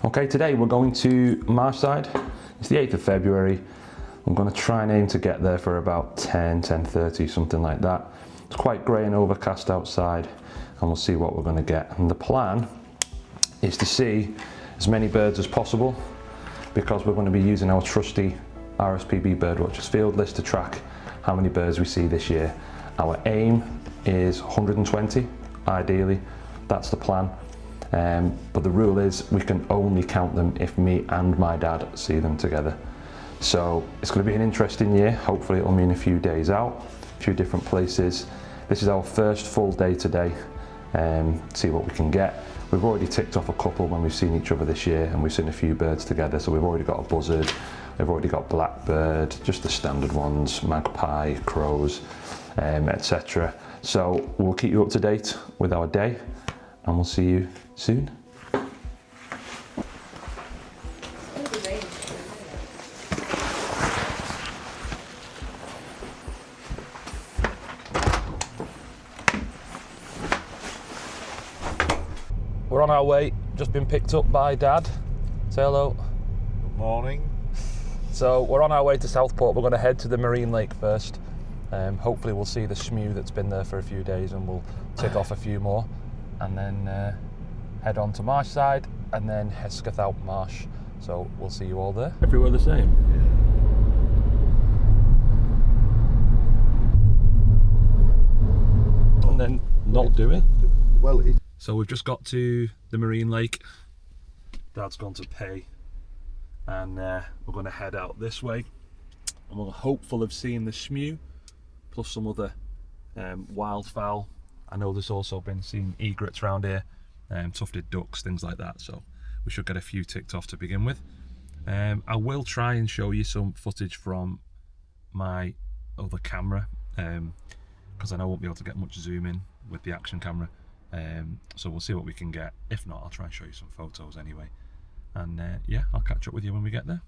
Okay, today we're going to Marshside. It's the 8th of February. I'm going to try and aim to get there for about 10:30, something like that. It's quite grey and overcast outside, and we'll see what we're going to get. And the plan is to see as many birds as possible, because we're going to be using our trusty RSPB Birdwatchers field list to track how many birds we see this year. Our aim is 120, ideally. That's the plan. But the rule is we can only count them if me and my dad see them together. So it's going to be an interesting year. Hopefully it'll mean a few days out, a few different places. This is our first full day today. See what we can get. We've already ticked off a couple when we've seen each other this year, and we've seen a few birds together. So we've already got a buzzard, we've already got blackbird, just the standard ones, magpie, crows, etc. So we'll keep you up to date with our day, and we'll see you soon. We're on our way, just been picked up by Dad. Say hello. Good morning. So we're on our way to Southport. We're going to head to the marine lake first. Hopefully we'll see the shmew that's been there for a few days, and we'll tick off a few more, and then head on to Marshside, and then Hekseth out Marsh. So we'll see you all there. Everywhere the same. And then not do it. Well, So we've just got to the marine lake. Dad's gone to pay, and we're going to head out this way, and we're hopeful of seeing the shmew plus some other wildfowl. I know there's also been seen egrets around here, tufted ducks, things like that, so we should get a few ticked off to begin with. I will try and show you some footage from my other camera, because I know I won't be able to get much zoom in with the action camera. So we'll see what we can get. If not, I'll try and show you some photos anyway, and yeah, I'll catch up with you when we get there.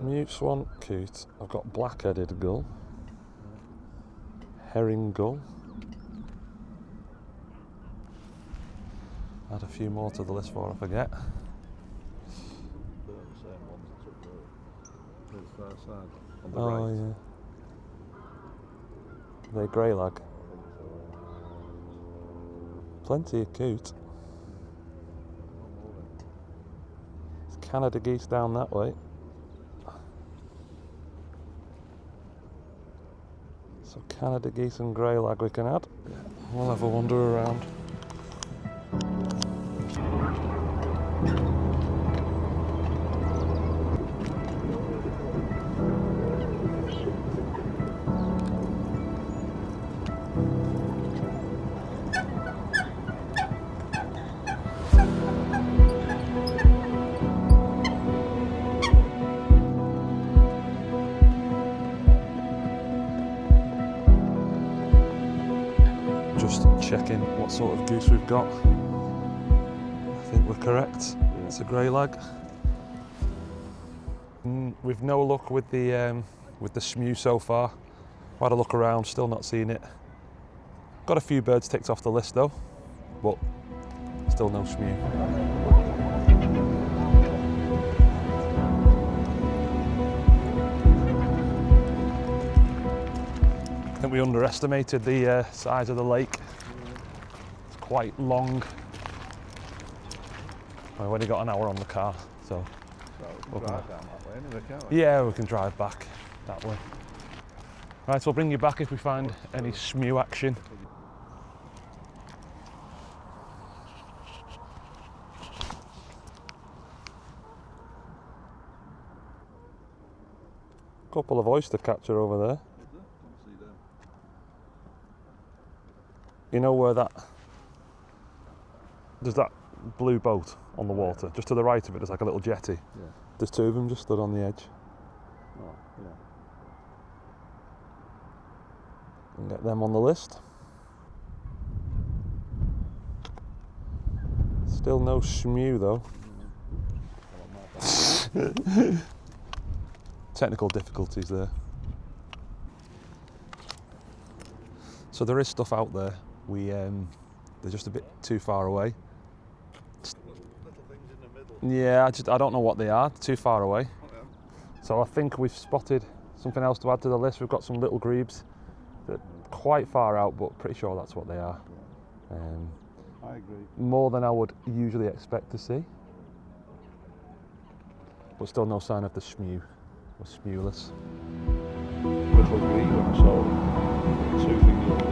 Mute swan coot. I've got black-headed gull, herring gull. Add a few more to the list before I forget. on the Oh right. yeah. They're grey lag. Plenty of coot. There's Canada geese down that way. So Canada geese and grey lag we can add. We'll have a wander around. Just checking what sort of goose we've got. I think we're correct. Yeah. It's a grey lag. We've no luck with the shmew so far. I've had a look around, still not seeing it. Got a few birds ticked off the list though, but still no shmew. I think we underestimated the size of the lake. It's quite long. We've only got an hour on the car, so we'll drive down that way anyway, can't we? Yeah, we can drive back that way. Right, so we'll bring you back if we find any shmew action. Couple of oyster catcher over there. You know where there's that blue boat on the water, just to the right of it there's like a little jetty. Yeah. There's two of them just stood on the edge. Oh, yeah. And get them on the list. Still no shmew though. Technical difficulties there. So there is stuff out there. They're just a bit too far away. Little things in the middle. Yeah, I don't know what they are. Too far away. Oh, yeah. So I think we've spotted something else to add to the list. We've got some little grebes that are quite far out, but pretty sure that's what they are. I agree. More than I would usually expect to see. But still no sign of the shmew. We're shmewless. Little green when I saw them. 2 fingers up there.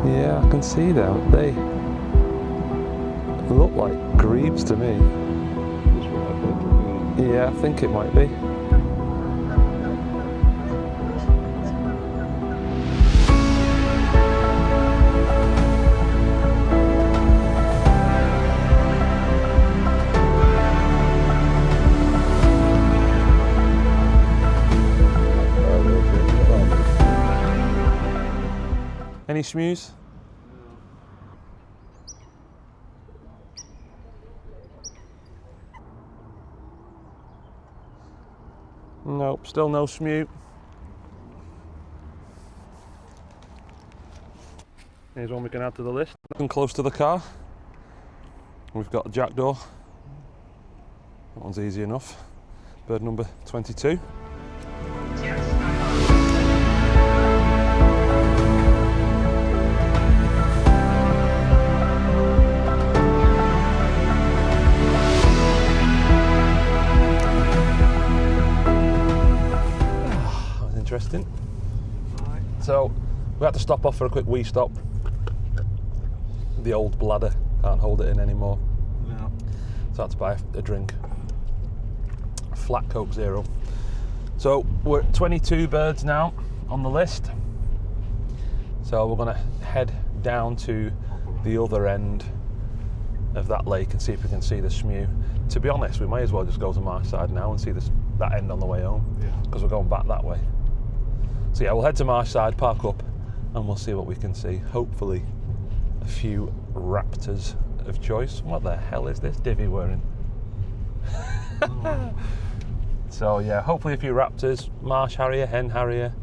Yeah, I can see them. They look like grebes to me. This one had little green. Yeah, I think it might be. Any shmews? Nope, still no shmew. Here's one we can add to the list. Looking close to the car. We've got a jackdaw. That one's easy enough. Bird number 22. Interesting. Right. So we had to stop off for a quick wee stop. The old bladder can't hold it in anymore. No. So I had to buy a drink. A flat Coke Zero. So we're at 22 birds now on the list. So we're going to head down to the other end of that lake and see if we can see the shmew. To be honest, we may as well just go to Marshside now and see that end on the way home, because we're going back that way. So yeah, we'll head to Marshside, park up, and we'll see what we can see. Hopefully a few raptors of choice. What the hell is this divvy wearing? So yeah, hopefully a few raptors, marsh harrier, hen harrier,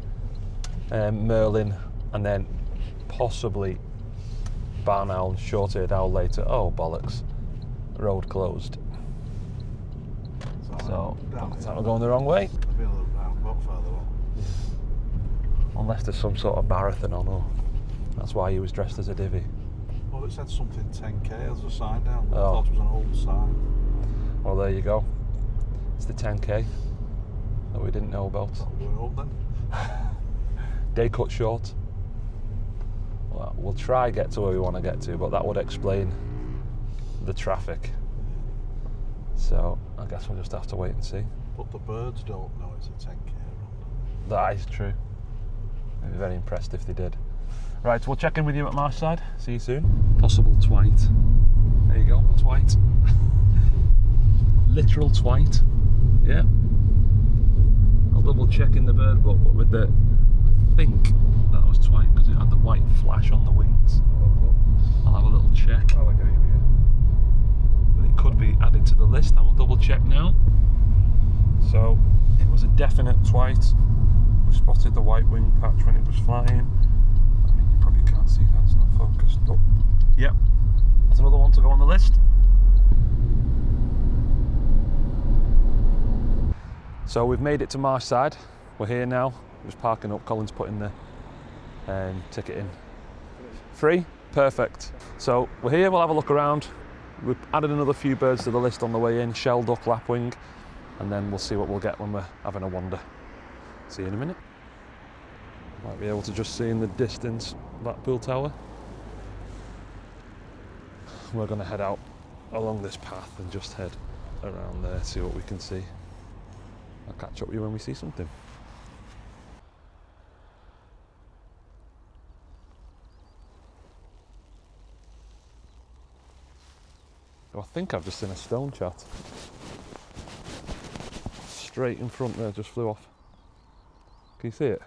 merlin, and then possibly barn owl and short-eared owl later. Oh bollocks, road closed. So looks like we're going the wrong way. There'll be a little roundabout further on. Unless there's some sort of marathon on, or that's why he was dressed as a divvy. Well, it said something 10k as a sign down. I Oh. thought it was an old sign. Well, there you go. It's the 10k that we didn't know about. We're home then. Day cut short. Well, we'll try get to where we want to get to, but that would explain the traffic. So I guess we'll just have to wait and see. But the birds don't know it's a 10k run. That is true. I'd be very impressed if they did. Right, we'll check in with you at Marshside. See you soon. Possible twite. There you go, twite. Literal twite. Yeah. I'll double check in the bird book, but with the, I think that was twite because it had the white flash on the wings. I'll have a little check. Alligator. But it could be added to the list. I will double check now. So it was a definite twite. We spotted the white wing patch when it was flying. I mean, you probably can't see that, it's not focused, but yep, there's another one to go on the list. So we've made it to Marshside. We're here now. Just parking up. Colin's putting the ticket in. Free? Perfect. So we're here, we'll have a look around. We've added another few birds to the list on the way in, shell duck, lapwing, and then we'll see what we'll get when we're having a wander. See you in a minute. Might be able to just see in the distance Blackpool Tower. We're going to head out along this path and just head around there, see what we can see. I'll catch up with you when we see something. Oh, I think I've just seen a stone chat. Straight in front there, just flew off. Can you see it?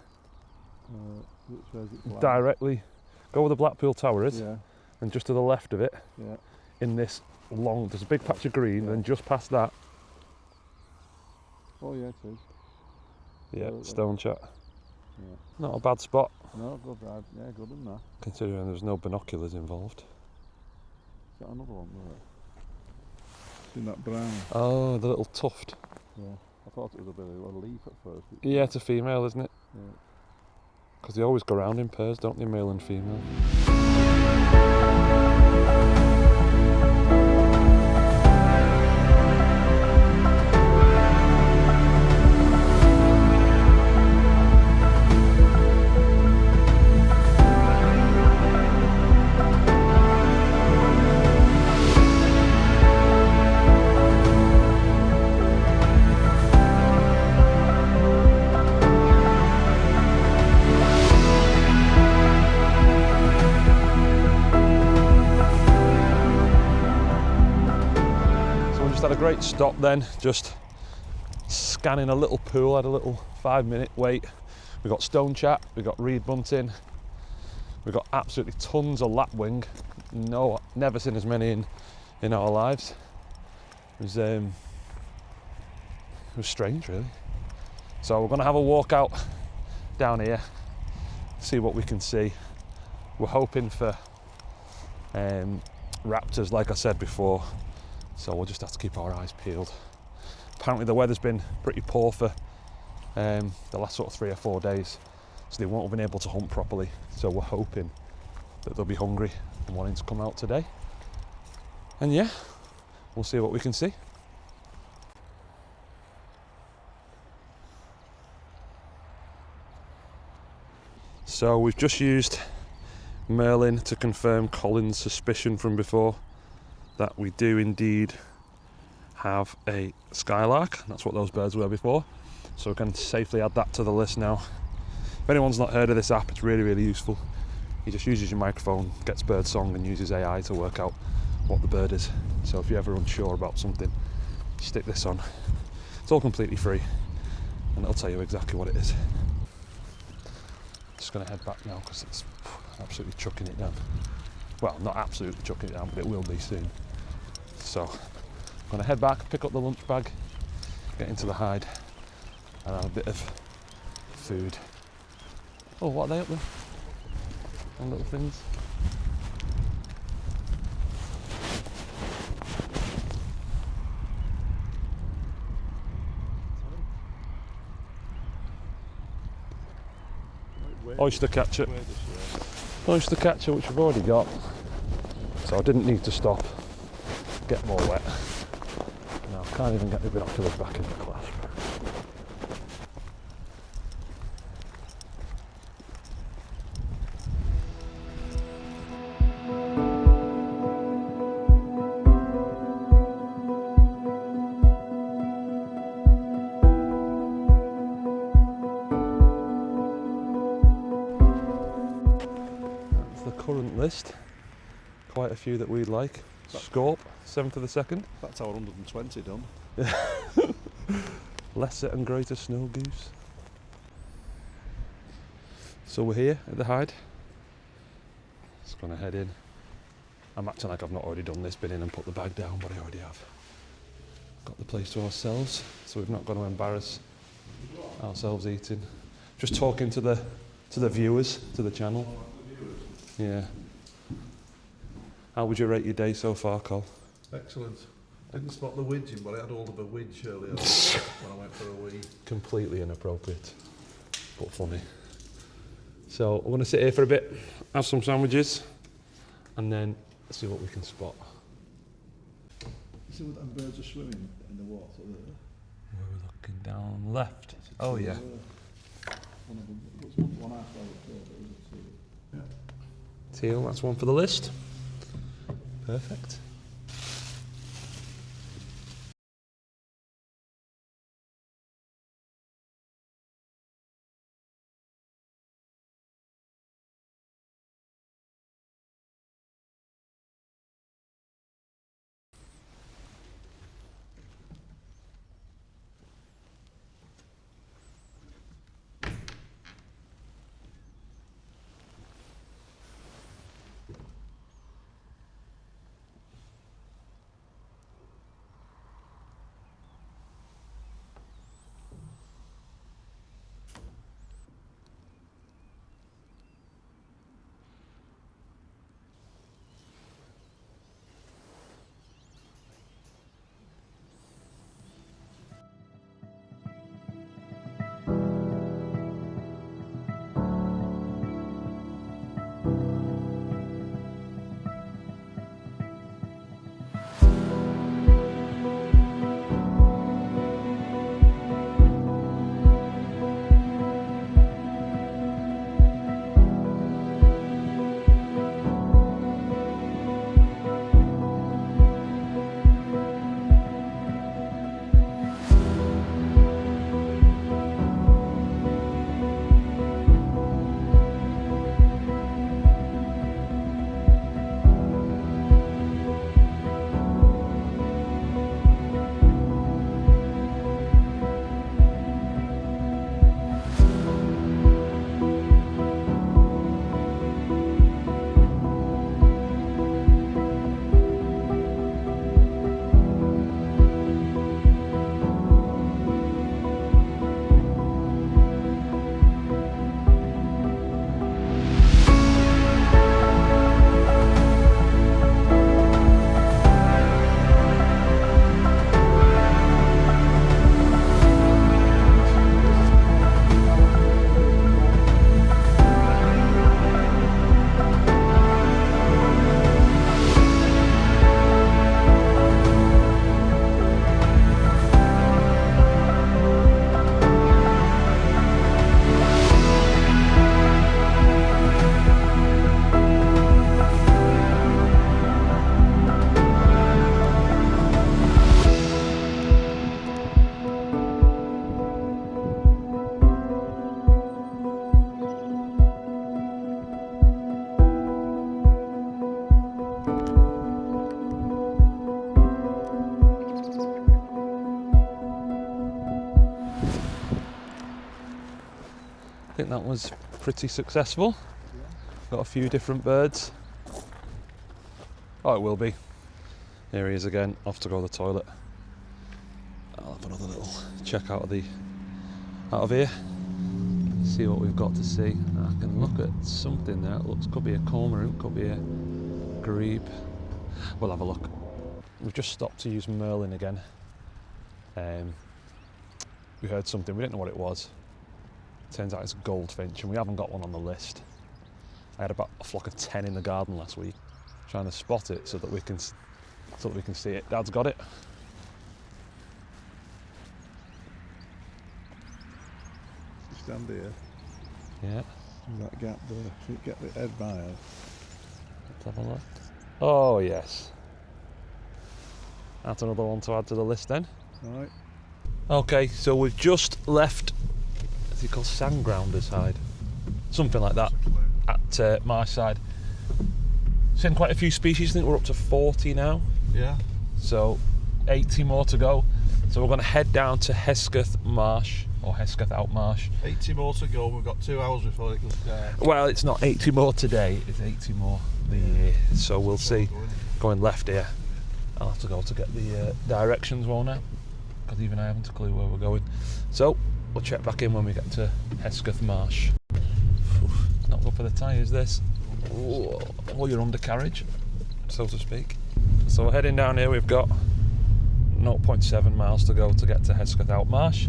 Which way is it flying? Directly. Go where the Blackpool Tower is, Yeah, and just to the left of it, yeah. in this long, there's a big patch of green, Yeah. and just past that, Oh yeah, it is. yeah, Absolutely. stone chat. Yeah. Not a bad spot. No, good. Yeah, good in there. Considering there's no binoculars involved. Got another one there. Seen that brown? Oh, the little tuft. Yeah. I thought it was a bit of a leaf at first. Yeah, it's a female, isn't it? Yeah. Because they always go around in pairs, don't they, male and female? Had a great stop then, just scanning a little pool, had a little 5-minute wait. We got stone chat, we got reed bunting, we got absolutely tons of lapwing. No, never seen as many in our lives. It was strange really. So we're gonna have a walk out down here, see what we can see. We're hoping for raptors, like I said before. So we'll just have to keep our eyes peeled. Apparently the weather's been pretty poor for the last sort of 3 or 4 days, so they won't have been able to hunt properly. So we're hoping that they'll be hungry and wanting to come out today. And yeah, we'll see what we can see. So we've just used Merlin to confirm Colin's suspicion from before, that we do indeed have a skylark. That's what those birds were before. So we can safely add that to the list now. If anyone's not heard of this app, it's really, really useful. You just uses your microphone, gets bird song and uses AI to work out what the bird is. So if you're ever unsure about something, stick this on. It's all completely free and it'll tell you exactly what it is. Just gonna head back now because it's absolutely chucking it down. Well, not absolutely chucking it down, but it will be soon. So I'm gonna head back, pick up the lunch bag, get into the hide and have a bit of food. Oh, what are they up there? And little things. Oyster catcher. Oyster catcher, which we've already got. So I didn't need to stop, get more wet. Now I can't even get the binoculars back in the clasp. That's the current list. Quite a few that we'd like. Scorp, 7th of the 2nd. That's our 120 done. Lesser and greater snow goose. So we're here at the hide. Just gonna head in. I'm acting like I've not already done this, been in and put the bag down, but I already have. Got the place to ourselves, so we've not got to embarrass ourselves eating. Just talking to the viewers, to the channel. Yeah. How would you rate your day so far, Col? Excellent. Didn't spot the widging, but I had all of a widge earlier when I went for a wee. Completely inappropriate, but funny. So we're going to sit here for a bit, have some sandwiches, and then see what we can spot. See what them birds are swimming in the water there? We're looking down left. Oh yeah. One of them, it was one half hour before, but it was a two. Yeah. Teal, that's one for the list. Perfect. think that was pretty successful. Got a few different birds. Oh, it will be. Here he is again, off to go to the toilet. I'll have another little check out of here. See what we've got to see. I can look at something there. It looks, could be a cormorant, could be a grebe. We'll have a look. We've just stopped to use Merlin again. We heard something, we didn't know what it was. Turns out it's a goldfinch, and we haven't got one on the list. I had about a flock of 10 in the garden last week, trying to spot it so that we can see it. Dad's got it. Stand here. Yeah. That gap there. If you get the head by her. Let's have a look. Oh yes. That's another one to add to the list then. Right. Okay, so we've just left, what's it called, Sandgrounderside? Something like that, at Marshside. Seen quite a few species, I think we're up to 40 now. Yeah. So 80 more to go. So we're going to head down to Hekseth Marsh, or Hekseth out Marsh. 80 more to go, we've got 2 hours before it goes down. Well, it's not 80 more today, it's 80 more the year. So we'll see. Going left here. I'll have to go to get the directions, won't I? Because even I haven't a clue where we're going. So we'll check back in when we get to Hekseth Marsh. Not good for the tyres, this. Or your undercarriage, so to speak. So we're heading down here. We've got 0.7 miles to go to get to Hekseth out Marsh,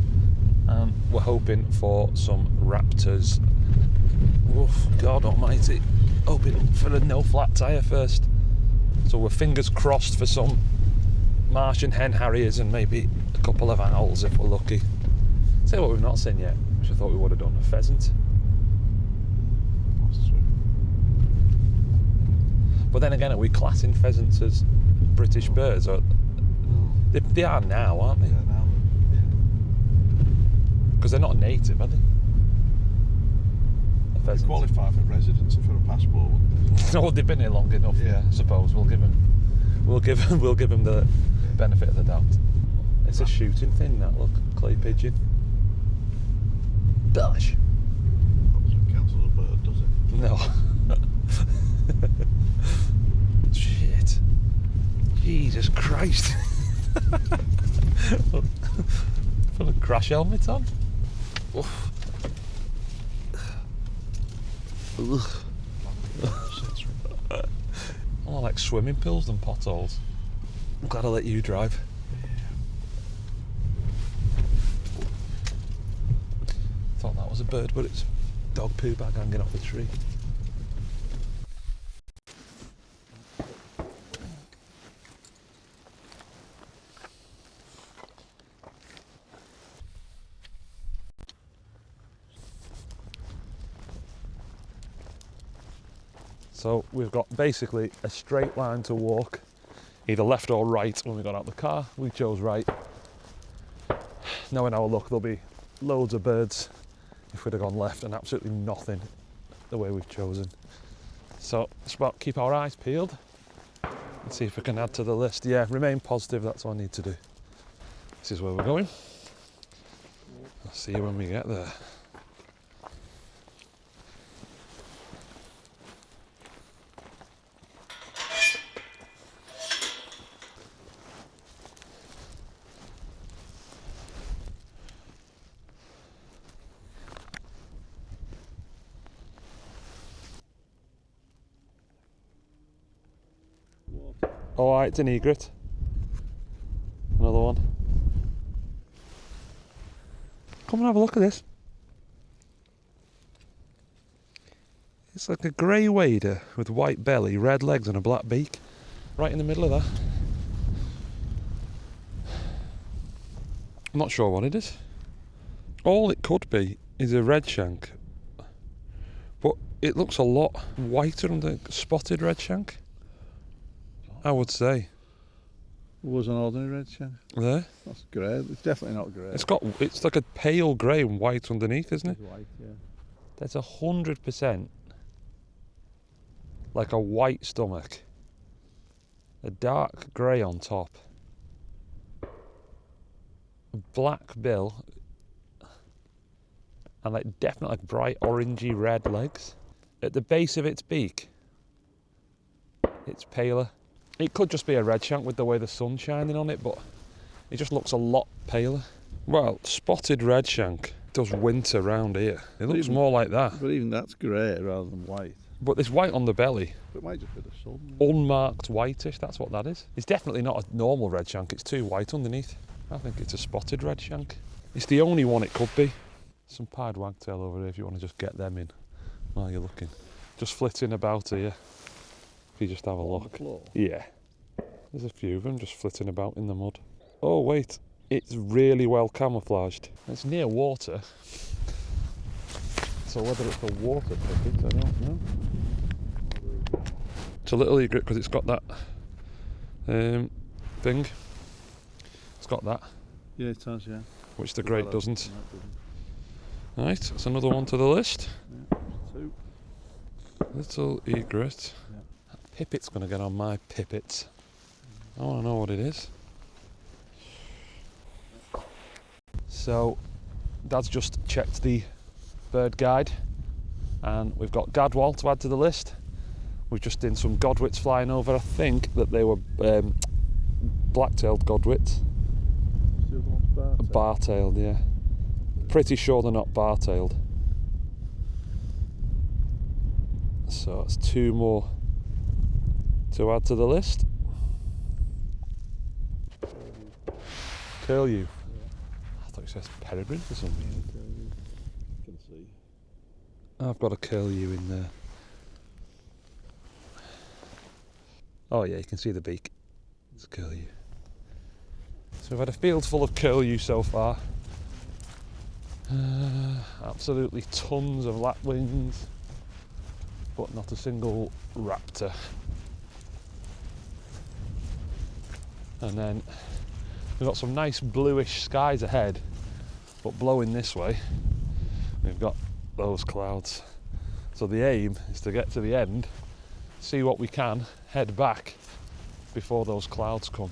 and we're hoping for some raptors. Oof, God almighty, hoping for a no flat tyre first. So we're fingers crossed for some marsh and hen harriers and maybe a couple of owls if we're lucky. Tell you what we've not seen yet, which I thought we would have done, a pheasant. That's true. But then again, are we classing pheasants as British birds? Or they are now, aren't they? Yeah, now. Yeah. Because they're not native, are they? They qualify for residency for a passport, wouldn't they? No, they've been here long enough. Yeah, I suppose we'll give them the benefit of the doubt. It's a shooting thing, that look, clay pigeon. Gosh. Doesn't count as a bird, does it? No. Shit. Jesus Christ. Put a crash helmet on. Oof. More like swimming pools than potholes. I'm glad I let you drive. Thought that was a bird, but it's dog poo bag hanging off the tree. So we've got basically a straight line to walk, either left or right. When we got out the car, we chose right. Knowing our luck, there'll be loads of birds if we'd have gone left, and absolutely nothing the way we've chosen. So it's about keep our eyes peeled and see if we can add to the list. Yeah, remain positive, that's what I need to do. This is where we're going. I'll see you when we get there. Oh, it's an egret. Another one. Come and have a look at this. It's like a grey wader with white belly, red legs and a black beak. Right in the middle of that. I'm not sure what it is. All it could be is a redshank. But it looks a lot whiter than the spotted redshank, I would say. It was an ordinary redshank. There. That's grey. It's definitely not grey. It's like a pale grey and white underneath, isn't it? It's white, yeah. That's 100% like a white stomach, a dark grey on top, a black bill, and like definitely like bright orangey red legs. At the base of its beak, it's paler. It could just be a redshank with the way the sun's shining on it, but it just looks a lot paler. Well, spotted redshank does winter round here. It looks more like that. But even that's grey rather than white. But there's white on the belly. It might just be the sun. Unmarked whitish, that's what that is. It's definitely not a normal redshank, it's too white underneath. I think it's a spotted redshank. It's the only one it could be. Some pied wagtail over here if you want to just get them in while you're looking. Just flitting about here. If you just have a look. On the floor? Yeah. There's a few of them just flitting about in the mud. Oh wait, it's really well camouflaged. It's near water. So whether it's a water cricket, I don't know. It's a little egret because it's got that thing. It's got that. Yeah, it has, yeah. Which the great doesn't. Right, that's another one to the list. Yeah, 2. Little egret. Yeah. That pipit's going to get on my pipit. I want to know what it is. So, Dad's just checked the bird guide, and we've got gadwall to add to the list. We've just done some godwits flying over. I think that they were black-tailed godwits. The other one's bar-tailed. Bar-tailed, yeah. Pretty sure they're not bar-tailed. So it's 2 more to add to the list. Curlew. Yeah. I thought it says peregrine for some reason. You can see. I've got a curlew in there. Oh yeah, you can see the beak. It's a curlew. So we've had a field full of curlew so far. Absolutely tons of lapwings, but not a single raptor. And then we've got some nice bluish skies ahead, but blowing this way, we've got those clouds. So the aim is to get to the end, see what we can, head back before those clouds come.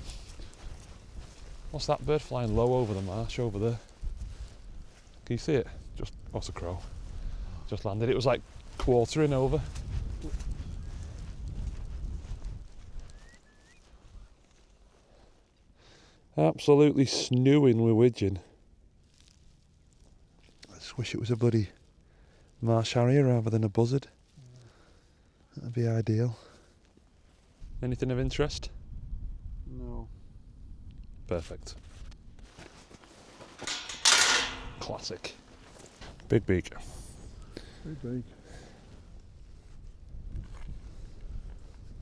What's that bird flying low over the marsh over there? Can you see it? Just, what's a crow? Just landed. It was like quartering over. Absolutely snowing with widgeon. I just wish it was a bloody marsh harrier rather than a buzzard. That'd be ideal. Anything of interest? No. Perfect. Classic. Big beak. Big beak.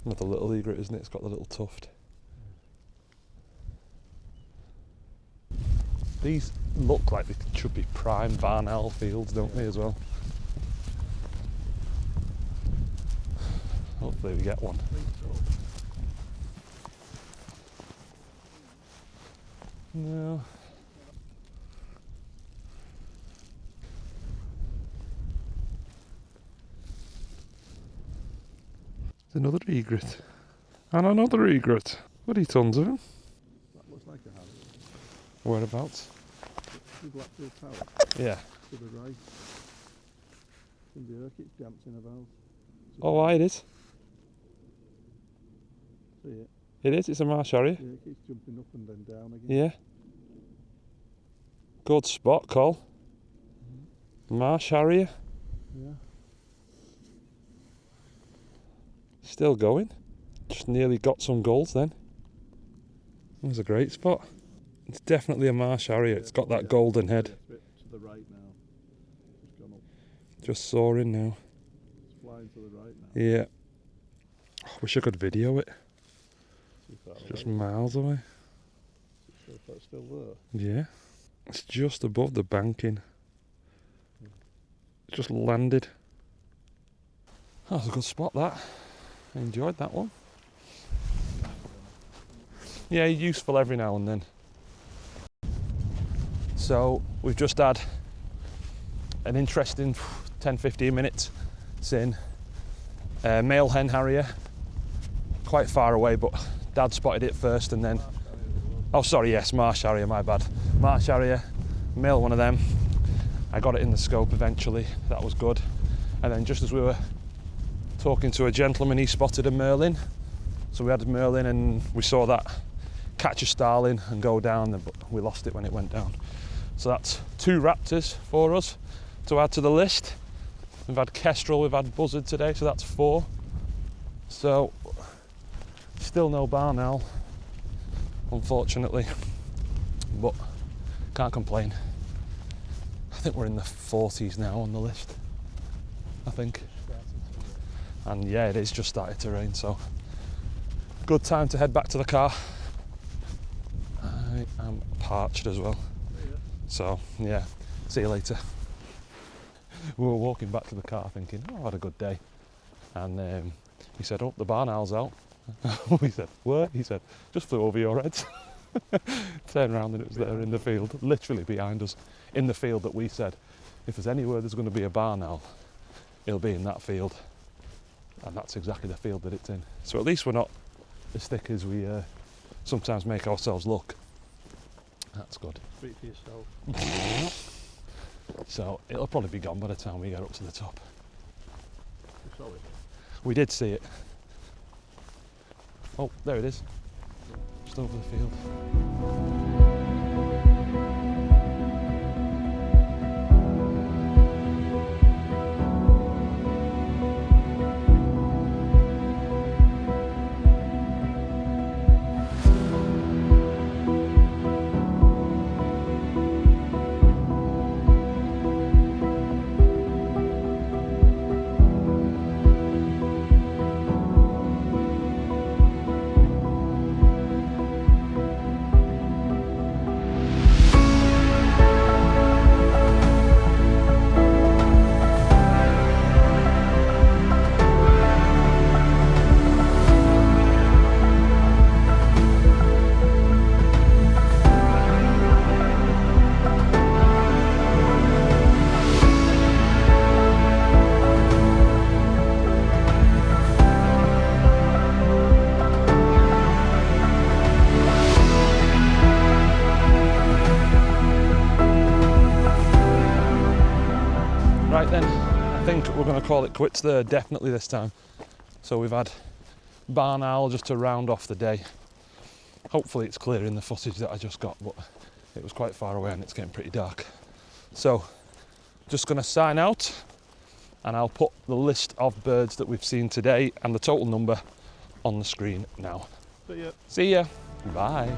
Another little egret, isn't it? It's got the little tuft. These look like they should be prime barn owl fields, don't they, as well? Hopefully we get one. I think so. No. There's another egret. And another egret. Bloody tons of them. That looks like a harrier. Whereabouts? The Blackpool Tower. Yeah. To the right. Can be heard, it's dancing about. Oh, aye, it is. See it? It is. It's a marsh harrier. Yeah, it keeps jumping up and then down again. Yeah. Good spot, Cole. Marsh harrier. Yeah. Still going. Just nearly got some goals then. That was a great spot. It's definitely a marsh harrier. It's got that golden head. It's a bit to the right now. It's gone up. Just soaring now. It's flying to the right now. Yeah. I wish I could video it. Too far It's just away. miles away. So if that's still there. Yeah. It's just above the banking. It just landed. That was a good spot, that. I enjoyed that one. Yeah, useful every now and then. So we've just had an interesting 10-15 minutes in male hen harrier, quite far away, but Dad spotted it first and then, oh sorry, yes, marsh harrier, my bad. Marsh harrier, male one of them, I got it in the scope eventually, that was good. And then just as we were talking to a gentleman, he spotted a merlin. So we had a merlin and we saw that catch a starling and go down, but we lost it when it went down. So that's 2 raptors for us to add to the list. We've had kestrel, we've had buzzard today, so that's 4. So still no barn owl, unfortunately, but can't complain. I think we're in the 40s now on the list, I think. And yeah, it is just started to rain, so good time to head back to the car. I am parched as well. So yeah, see you later. We were walking back to the car thinking, oh, I've had a good day. And he said, oh, the barn owl's out. We said, what? He said, just flew over your heads. Turned around and it was there in the field, literally behind us, in the field that we said, if there's anywhere there's going to be a barn owl, it'll be in that field. And that's exactly the field that it's in. So at least we're not as thick as we sometimes make ourselves look. That's good. Speak for yourself. So it'll probably be gone by the time we get up to the top. You saw it? We did see it. Oh, there it is. Just over the field. Right then, I think we're going to call it quits there, definitely this time. So we've had barn owl just to round off the day. Hopefully it's clear in the footage that I just got, but it was quite far away and it's getting pretty dark. So, just going to sign out and I'll put the list of birds that we've seen today and the total number on the screen now. See ya. See ya. Bye.